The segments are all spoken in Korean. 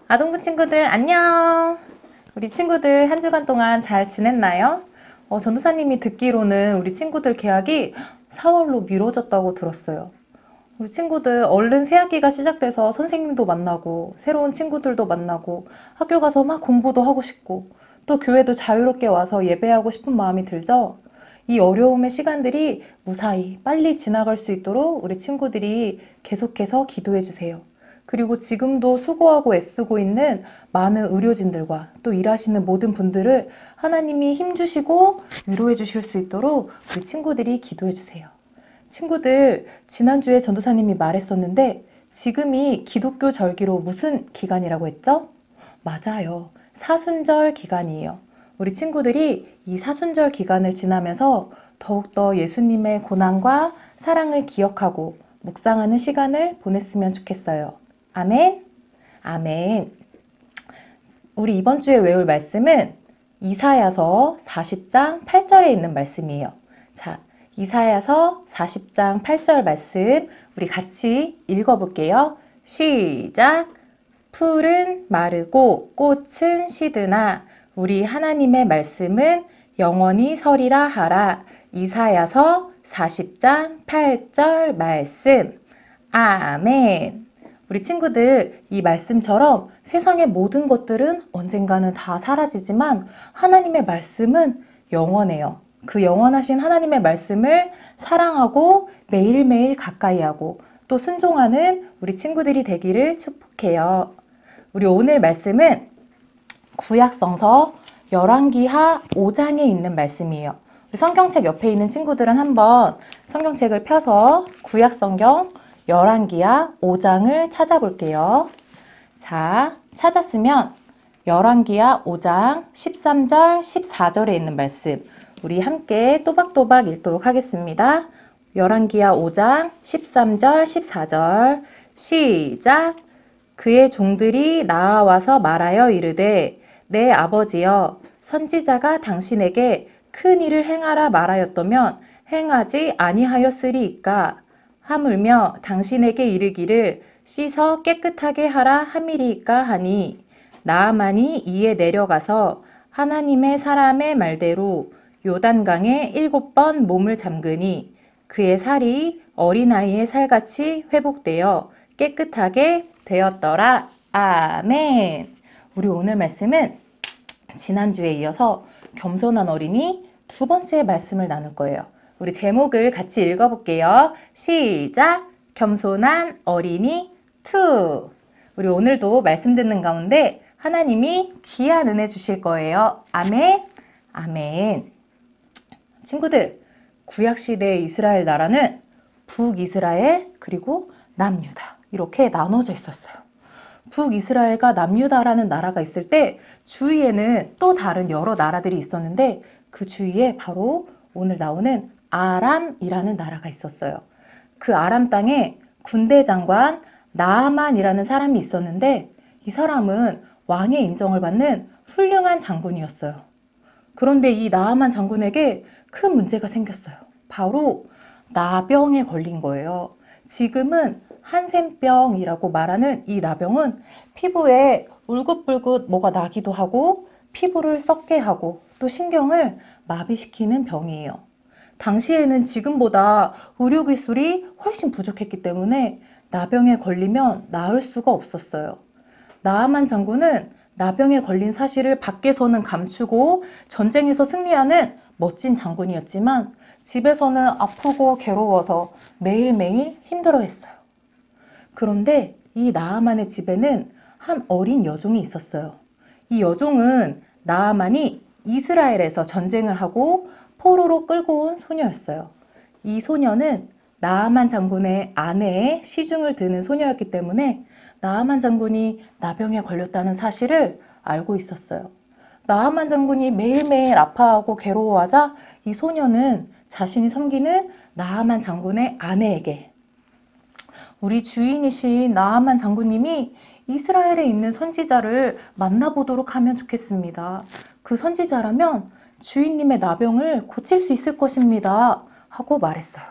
아동부 친구들 안녕. 우리 친구들 한 주간 동안 잘 지냈나요? 전도사님이 듣기로는 우리 친구들 개학이 4월로 미뤄졌다고 들었어요. 우리 친구들 얼른 새학기가 시작돼서 선생님도 만나고 새로운 친구들도 만나고 학교 가서 막 공부도 하고 싶고 또 교회도 자유롭게 와서 예배하고 싶은 마음이 들죠? 이 어려움의 시간들이 무사히 빨리 지나갈 수 있도록 우리 친구들이 계속해서 기도해 주세요. 그리고 지금도 수고하고 애쓰고 있는 많은 의료진들과 또 일하시는 모든 분들을 하나님이 힘주시고 위로해 주실 수 있도록 우리 친구들이 기도해 주세요. 친구들, 지난주에 전도사님이 말했었는데 지금이 기독교 절기로 무슨 기간이라고 했죠? 맞아요. 사순절 기간이에요. 우리 친구들이 이 사순절 기간을 지나면서 더욱더 예수님의 고난과 사랑을 기억하고 묵상하는 시간을 보냈으면 좋겠어요. 아멘. 아멘. 우리 이번 주에 외울 말씀은 이사야서 40장 8절에 있는 말씀이에요. 자, 이사야서 40장 8절 말씀 우리 같이 읽어볼게요. 시작! 풀은 마르고 꽃은 시드나 우리 하나님의 말씀은 영원히 서리라 하라. 이사야서 40장 8절 말씀. 아멘. 우리 친구들, 이 말씀처럼 세상의 모든 것들은 언젠가는 다 사라지지만 하나님의 말씀은 영원해요. 그 영원하신 하나님의 말씀을 사랑하고 매일매일 가까이 하고 또 순종하는 우리 친구들이 되기를 축복해요. 우리 오늘 말씀은 구약성서 열왕기하 5장에 있는 말씀이에요. 성경책 옆에 있는 친구들은 한번 성경책을 펴서 구약성경 열왕기하 5장을 찾아볼게요. 자, 찾았으면 열왕기하 5장 13절, 14절에 있는 말씀 우리 함께 또박또박 읽도록 하겠습니다. 열왕기하 5장 13절, 14절 시작! 그의 종들이 나와서 말하여 이르되 내 아버지여 선지자가 당신에게 큰 일을 행하라 말하였더면 행하지 아니하였으리이까 하물며 당신에게 이르기를 씻어 깨끗하게 하라 함이리이까 하니 나아만이 이에 내려가서 하나님의 사람의 말대로 요단강에 7번 몸을 잠그니 그의 살이 어린아이의 살같이 회복되어 깨끗하게 되었더라. 아멘. 우리 오늘 말씀은 지난주에 이어서 겸손한 어린이 두 번째 말씀을 나눌 거예요. 우리 제목을 같이 읽어볼게요. 시작! 겸손한 어린이 2. 우리 오늘도 말씀 듣는 가운데 하나님이 귀한 은혜 주실 거예요. 아멘. 아멘. 친구들, 구약시대의 이스라엘 나라는 북이스라엘 그리고 남유다 이렇게 나눠져 있었어요. 북이스라엘과 남유다라는 나라가 있을 때 주위에는 또 다른 여러 나라들이 있었는데 그 주위에 바로 오늘 나오는 아람이라는 나라가 있었어요. 그 아람 땅에 군대 장관 나아만이라는 사람이 있었는데 이 사람은 왕의 인정을 받는 훌륭한 장군이었어요. 그런데 이 나아만 장군에게 큰 문제가 생겼어요. 바로 나병에 걸린 거예요. 지금은 한센병이라고 말하는 이 나병은 피부에 울긋불긋 뭐가 나기도 하고 피부를 썩게 하고 또 신경을 마비시키는 병이에요. 당시에는 지금보다 의료기술이 훨씬 부족했기 때문에 나병에 걸리면 나을 수가 없었어요. 나아만 장군은 나병에 걸린 사실을 밖에서는 감추고 전쟁에서 승리하는 멋진 장군이었지만 집에서는 아프고 괴로워서 매일매일 힘들어했어요. 그런데 이 나아만의 집에는 한 어린 여종이 있었어요. 이 여종은 나아만이 이스라엘에서 전쟁을 하고 포로로 끌고 온 소녀였어요. 이 소녀는 나아만 장군의 아내의 시중을 드는 소녀였기 때문에 나아만 장군이 나병에 걸렸다는 사실을 알고 있었어요. 나아만 장군이 매일매일 아파하고 괴로워하자 이 소녀는 자신이 섬기는 나아만 장군의 아내에게 우리 주인이신 나아만 장군님이 이스라엘에 있는 선지자를 만나보도록 하면 좋겠습니다. 그 선지자라면 주인님의 나병을 고칠 수 있을 것입니다. 하고 말했어요.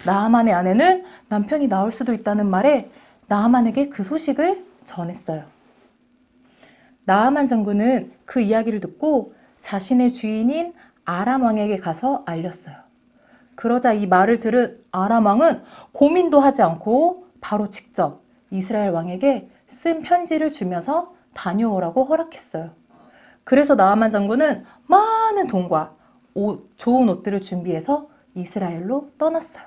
나아만의 아내는 남편이 나올 수도 있다는 말에 나아만에게 그 소식을 전했어요. 나아만 장군은 그 이야기를 듣고 자신의 주인인 아람 왕에게 가서 알렸어요. 그러자 이 말을 들은 아람 왕은 고민도 하지 않고 바로 직접 이스라엘 왕에게 쓴 편지를 주면서 다녀오라고 허락했어요. 그래서 나아만 장군은 많은 돈과 좋은 옷들을 준비해서 이스라엘로 떠났어요.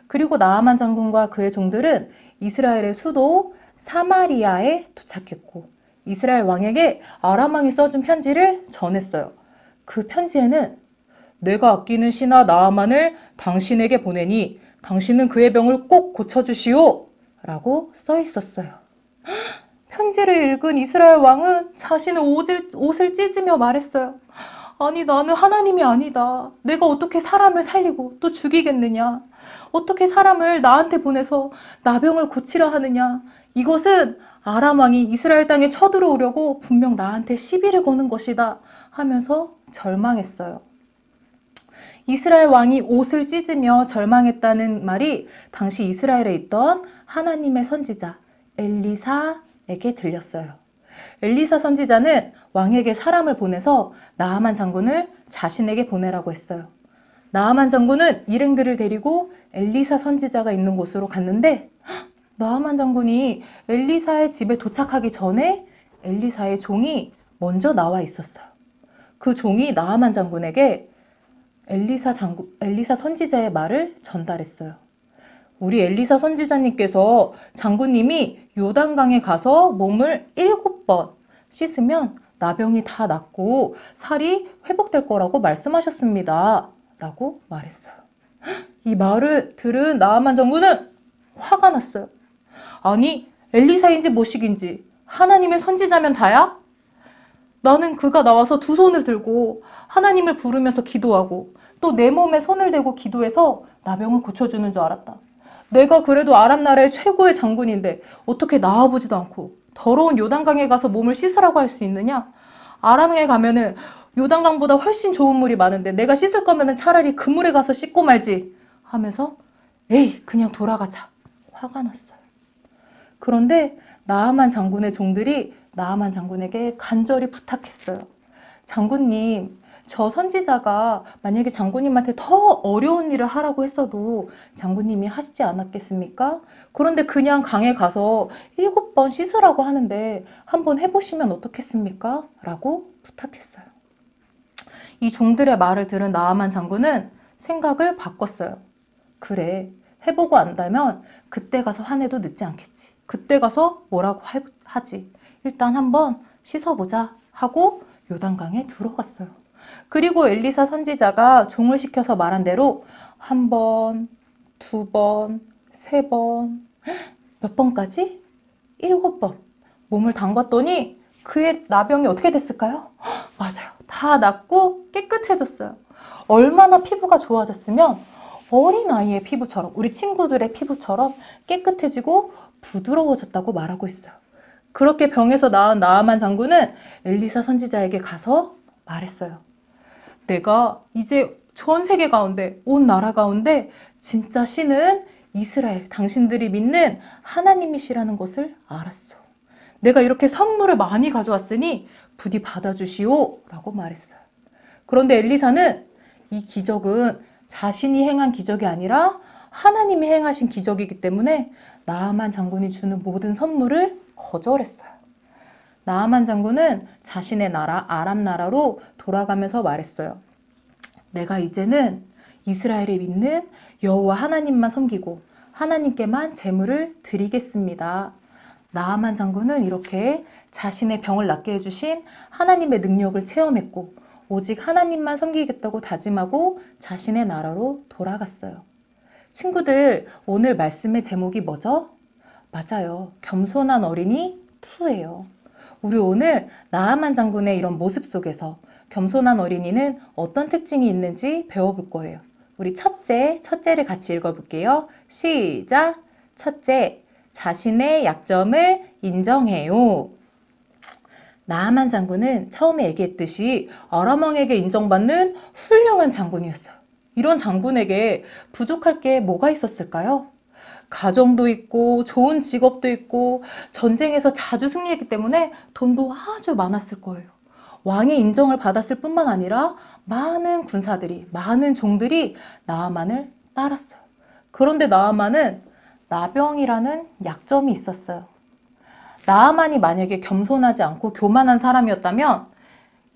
그리고 나아만 장군과 그의 종들은 이스라엘의 수도 사마리아에 도착했고 이스라엘 왕에게 아람 왕이 써준 편지를 전했어요. 그 편지에는 내가 아끼는 신하 나아만을 당신에게 보내니 당신은 그의 병을 꼭 고쳐주시오 라고 써 있었어요. 편지를 읽은 이스라엘 왕은 자신의 옷을 찢으며 말했어요. 아니 나는 하나님이 아니다. 내가 어떻게 사람을 살리고 또 죽이겠느냐. 어떻게 사람을 나한테 보내서 나병을 고치려 하느냐. 이것은 아람 왕이 이스라엘 땅에 쳐들어오려고 분명 나한테 시비를 거는 것이다 하면서 절망했어요. 이스라엘 왕이 옷을 찢으며 절망했다는 말이 당시 이스라엘에 있던 하나님의 선지자 엘리사에게 들렸어요. 엘리사 선지자는 왕에게 사람을 보내서 나아만 장군을 자신에게 보내라고 했어요. 나아만 장군은 일행들을 데리고 엘리사 선지자가 있는 곳으로 갔는데 나아만 장군이 엘리사의 집에 도착하기 전에 엘리사의 종이 먼저 나와 있었어요. 그 종이 나아만 장군에게 엘리사 선지자의 말을 전달했어요. 우리 엘리사 선지자님께서 장군님이 요단강에 가서 몸을 7번 씻으면 나병이 다 낫고 살이 회복될 거라고 말씀하셨습니다. 라고 말했어요. 이 말을 들은 나아만 장군은 화가 났어요. 아니 엘리사인지 뭐식인지 하나님의 선지자면 다야? 나는 그가 나와서 두 손을 들고 하나님을 부르면서 기도하고 또 내 몸에 손을 대고 기도해서 나병을 고쳐주는 줄 알았다. 내가 그래도 아람 나라의 최고의 장군인데 어떻게 나와보지도 않고 더러운 요단강에 가서 몸을 씻으라고 할 수 있느냐? 아람에 가면은 요단강보다 훨씬 좋은 물이 많은데 내가 씻을 거면은 차라리 그 물에 가서 씻고 말지 하면서 에이 그냥 돌아가자 화가 났어요. 그런데 나아만 장군의 종들이 나아만 장군에게 간절히 부탁했어요. 장군님, 저 선지자가 만약에 장군님한테 더 어려운 일을 하라고 했어도 장군님이 하시지 않았겠습니까? 그런데 그냥 강에 가서 7번 씻으라고 하는데 한번 해보시면 어떻겠습니까? 라고 부탁했어요. 이 종들의 말을 들은 나아만 장군은 생각을 바꿨어요. 그래, 해보고 안다면 그때 가서 화내도 늦지 않겠지. 그때 가서 뭐라고 하지. 일단 한번 씻어보자 하고 요단강에 들어갔어요. 그리고 엘리사 선지자가 종을 시켜서 말한 대로 1번, 2번, 3번, 몇 번까지? 7번 몸을 담갔더니 그의 나병이 어떻게 됐을까요? 맞아요. 다 낫고 깨끗해졌어요. 얼마나 피부가 좋아졌으면 어린아이의 피부처럼 우리 친구들의 피부처럼 깨끗해지고 부드러워졌다고 말하고 있어요. 그렇게 병에서 나은 나아만 장군은 엘리사 선지자에게 가서 말했어요. 내가 이제 전 세계 가운데 온 나라 가운데 진짜 신은 이스라엘 당신들이 믿는 하나님이시라는 것을 알았어. 내가 이렇게 선물을 많이 가져왔으니 부디 받아주시오 라고 말했어요. 그런데 엘리사는 이 기적은 자신이 행한 기적이 아니라 하나님이 행하신 기적이기 때문에 나아만 장군이 주는 모든 선물을 거절했어요. 나아만 장군은 자신의 나라 아람 나라로 돌아가면서 말했어요. 내가 이제는 이스라엘이 믿는 여호와 하나님만 섬기고 하나님께만 제물을 드리겠습니다. 나아만 장군은 이렇게 자신의 병을 낫게 해주신 하나님의 능력을 체험했고 오직 하나님만 섬기겠다고 다짐하고 자신의 나라로 돌아갔어요. 친구들, 오늘 말씀의 제목이 뭐죠? 맞아요. 겸손한 어린이 2예요. 우리 오늘 나아만 장군의 이런 모습 속에서 겸손한 어린이는 어떤 특징이 있는지 배워볼 거예요. 우리 첫째를 같이 읽어볼게요. 시작! 첫째, 자신의 약점을 인정해요. 나아만 장군은 처음에 얘기했듯이 아람 왕에게 인정받는 훌륭한 장군이었어요. 이런 장군에게 부족할 게 뭐가 있었을까요? 가정도 있고 좋은 직업도 있고 전쟁에서 자주 승리했기 때문에 돈도 아주 많았을 거예요. 왕의 인정을 받았을 뿐만 아니라 많은 군사들이, 많은 종들이 나아만을 따랐어요. 그런데 나아만은 나병이라는 약점이 있었어요. 나아만이 만약에 겸손하지 않고 교만한 사람이었다면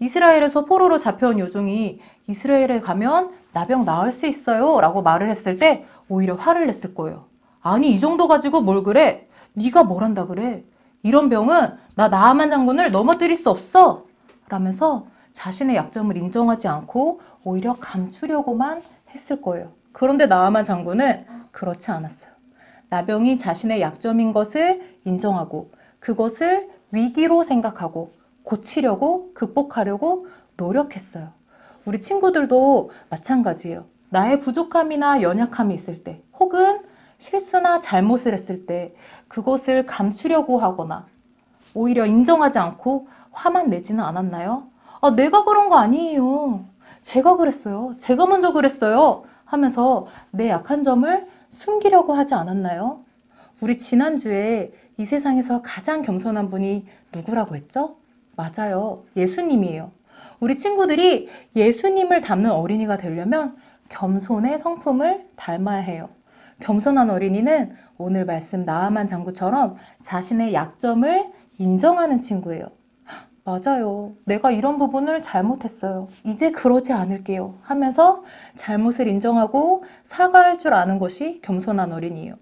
이스라엘에서 포로로 잡혀온 요종이 이스라엘에 가면 나병 나을 수 있어요 라고 말을 했을 때 오히려 화를 냈을 거예요. 아니 이 정도 가지고 뭘 그래? 네가 뭘 한다 그래? 이런 병은 나 나아만 장군을 넘어뜨릴 수 없어 라면서 자신의 약점을 인정하지 않고 오히려 감추려고만 했을 거예요. 그런데 나아만 장군은 그렇지 않았어요. 나병이 자신의 약점인 것을 인정하고 그것을 위기로 생각하고 고치려고 극복하려고 노력했어요. 우리 친구들도 마찬가지예요. 나의 부족함이나 연약함이 있을 때 혹은 실수나 잘못을 했을 때 그것을 감추려고 하거나 오히려 인정하지 않고 화만 내지는 않았나요? 아, 내가 그런 거 아니에요. 제가 그랬어요. 제가 먼저 그랬어요. 하면서 내 약한 점을 숨기려고 하지 않았나요? 우리 지난주에 이 세상에서 가장 겸손한 분이 누구라고 했죠? 맞아요. 예수님이에요. 우리 친구들이 예수님을 닮는 어린이가 되려면 겸손의 성품을 닮아야 해요. 겸손한 어린이는 오늘 말씀 나아만 장구처럼 자신의 약점을 인정하는 친구예요. 맞아요. 내가 이런 부분을 잘못했어요. 이제 그러지 않을게요. 하면서 잘못을 인정하고 사과할 줄 아는 것이 겸손한 어린이에요.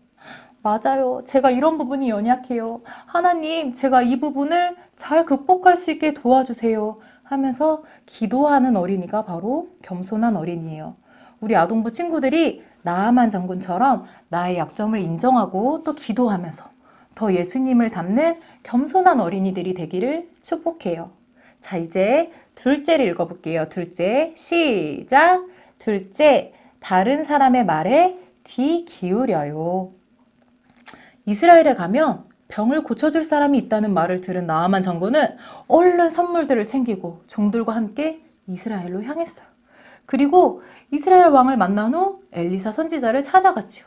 맞아요. 제가 이런 부분이 연약해요. 하나님, 제가 이 부분을 잘 극복할 수 있게 도와주세요. 하면서 기도하는 어린이가 바로 겸손한 어린이에요. 우리 아동부 친구들이 나아만 장군처럼 나의 약점을 인정하고 또 기도하면서 더 예수님을 닮는 겸손한 어린이들이 되기를 축복해요. 자, 이제 둘째를 읽어볼게요. 둘째, 시작! 둘째, 다른 사람의 말에 귀 기울여요. 이스라엘에 가면 병을 고쳐줄 사람이 있다는 말을 들은 나아만 장군은 얼른 선물들을 챙기고 종들과 함께 이스라엘로 향했어요. 그리고 이스라엘 왕을 만난 후 엘리사 선지자를 찾아갔지요.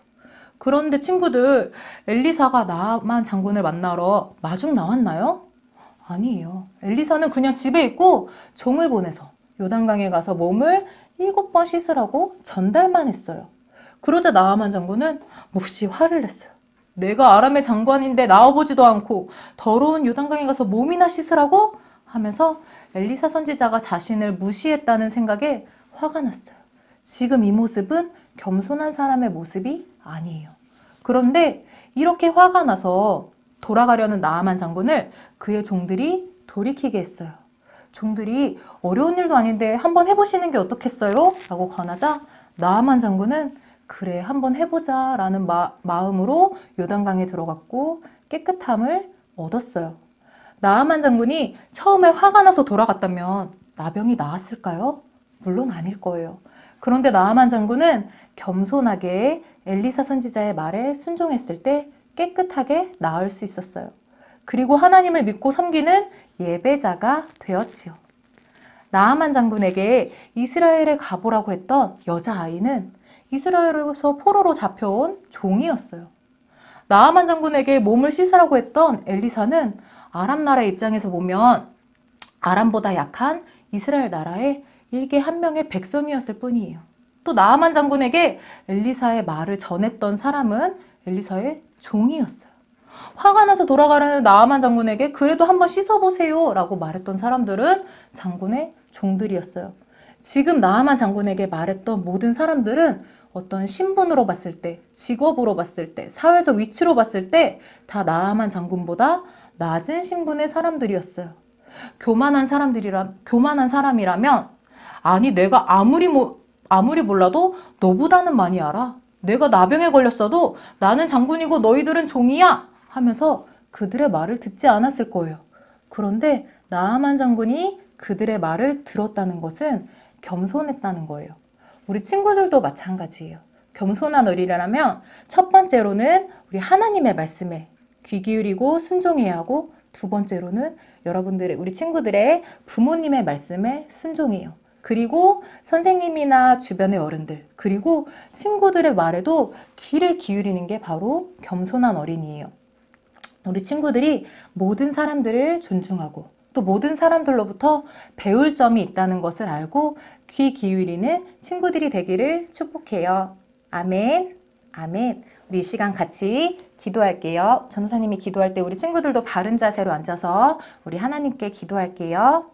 그런데 친구들, 엘리사가 나아만 장군을 만나러 마중 나왔나요? 아니에요. 엘리사는 그냥 집에 있고 종을 보내서 요단강에 가서 몸을 7번 씻으라고 전달만 했어요. 그러자 나아만 장군은 몹시 화를 냈어요. 내가 아람의 장관인데 나와보지도 않고 더러운 요단강에 가서 몸이나 씻으라고? 하면서 엘리사 선지자가 자신을 무시했다는 생각에 화가 났어요. 지금 이 모습은 겸손한 사람의 모습이 아니에요. 그런데 이렇게 화가 나서 돌아가려는 나아만 장군을 그의 종들이 돌이키게 했어요. 종들이 어려운 일도 아닌데 한번 해보시는 게 어떻겠어요? 라고 권하자 나아만 장군은 그래 한번 해보자 라는 마음으로 요단강에 들어갔고 깨끗함을 얻었어요. 나아만 장군이 처음에 화가 나서 돌아갔다면 나병이 나았을까요? 물론 아닐 거예요. 그런데 나아만 장군은 겸손하게 엘리사 선지자의 말에 순종했을 때 깨끗하게 나을 수 있었어요. 그리고 하나님을 믿고 섬기는 예배자가 되었지요. 나아만 장군에게 이스라엘에 가보라고 했던 여자아이는 이스라엘에서 포로로 잡혀온 종이었어요. 나아만 장군에게 몸을 씻으라고 했던 엘리사는 아람 나라의 입장에서 보면 아람보다 약한 이스라엘 나라의 일개 한 명의 백성이었을 뿐이에요. 또 나아만 장군에게 엘리사의 말을 전했던 사람은 엘리사의 종이었어요. 화가 나서 돌아가려는 나아만 장군에게 그래도 한번 씻어보세요 라고 말했던 사람들은 장군의 종들이었어요. 지금 나아만 장군에게 말했던 모든 사람들은 어떤 신분으로 봤을 때, 직업으로 봤을 때, 사회적 위치로 봤을 때 다 나아만 장군보다 낮은 신분의 사람들이었어요. 교만한 사람이라면 아니 내가 아무리 몰라도 너보다는 많이 알아. 내가 나병에 걸렸어도 나는 장군이고 너희들은 종이야 하면서 그들의 말을 듣지 않았을 거예요. 그런데 나아만 장군이 그들의 말을 들었다는 것은 겸손했다는 거예요. 우리 친구들도 마찬가지예요. 겸손한 어린이라면 첫 번째로는 우리 하나님의 말씀에 귀 기울이고 순종해야 하고 두 번째로는 우리 친구들의 부모님의 말씀에 순종해요. 그리고 선생님이나 주변의 어른들, 그리고 친구들의 말에도 귀를 기울이는 게 바로 겸손한 어린이에요. 우리 친구들이 모든 사람들을 존중하고 또 모든 사람들로부터 배울 점이 있다는 것을 알고 귀 기울이는 친구들이 되기를 축복해요. 아멘, 아멘. 우리 이 시간 같이 기도할게요. 전도사님이 기도할 때 우리 친구들도 바른 자세로 앉아서 우리 하나님께 기도할게요.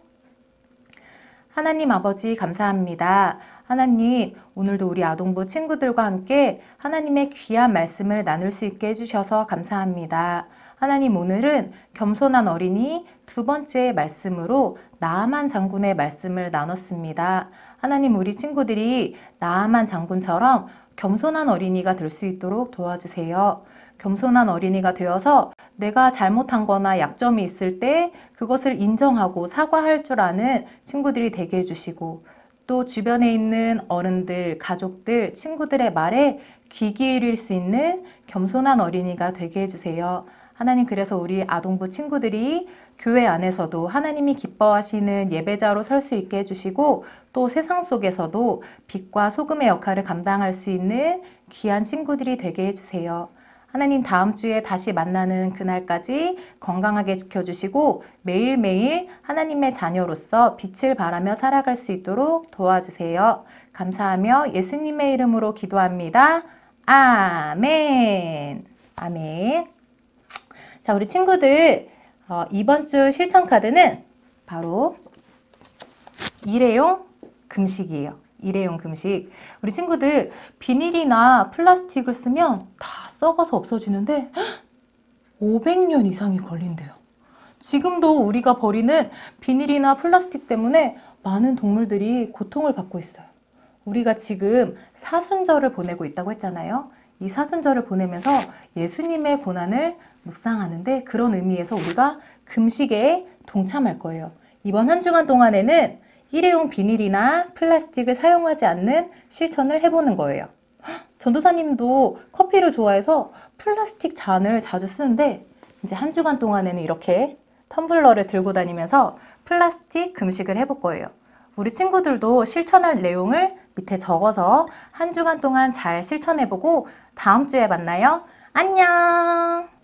하나님 아버지 감사합니다. 하나님, 오늘도 우리 아동부 친구들과 함께 하나님의 귀한 말씀을 나눌 수 있게 해주셔서 감사합니다. 하나님, 오늘은 겸손한 어린이 두 번째 말씀으로 나아만 장군의 말씀을 나눴습니다. 하나님, 우리 친구들이 나아만 장군처럼 겸손한 어린이가 될 수 있도록 도와주세요. 겸손한 어린이가 되어서 내가 잘못한 거나 약점이 있을 때 그것을 인정하고 사과할 줄 아는 친구들이 되게 해주시고 또 주변에 있는 어른들, 가족들, 친구들의 말에 귀 기울일 수 있는 겸손한 어린이가 되게 해주세요. 하나님, 그래서 우리 아동부 친구들이 교회 안에서도 하나님이 기뻐하시는 예배자로 설 수 있게 해주시고 또 세상 속에서도 빛과 소금의 역할을 감당할 수 있는 귀한 친구들이 되게 해주세요. 하나님, 다음 주에 다시 만나는 그날까지 건강하게 지켜주시고 매일매일 하나님의 자녀로서 빛을 발하며 살아갈 수 있도록 도와주세요. 감사하며 예수님의 이름으로 기도합니다. 아멘. 아멘. 자, 우리 친구들 이번 주 실천 카드는 바로 일회용 금식이에요. 일회용 금식. 우리 친구들 비닐이나 플라스틱을 쓰면 다 썩어서 없어지는데 500년 이상이 걸린대요. 지금도 우리가 버리는 비닐이나 플라스틱 때문에 많은 동물들이 고통을 받고 있어요. 우리가 지금 사순절을 보내고 있다고 했잖아요. 이 사순절을 보내면서 예수님의 고난을 묵상하는데 그런 의미에서 우리가 금식에 동참할 거예요. 이번 한 주간 동안에는 일회용 비닐이나 플라스틱을 사용하지 않는 실천을 해보는 거예요. 전도사님도 커피를 좋아해서 플라스틱 잔을 자주 쓰는데 이제 한 주간 동안에는 이렇게 텀블러를 들고 다니면서 플라스틱 금식을 해볼 거예요. 우리 친구들도 실천할 내용을 밑에 적어서 한 주간 동안 잘 실천해보고 다음 주에 만나요. 안녕!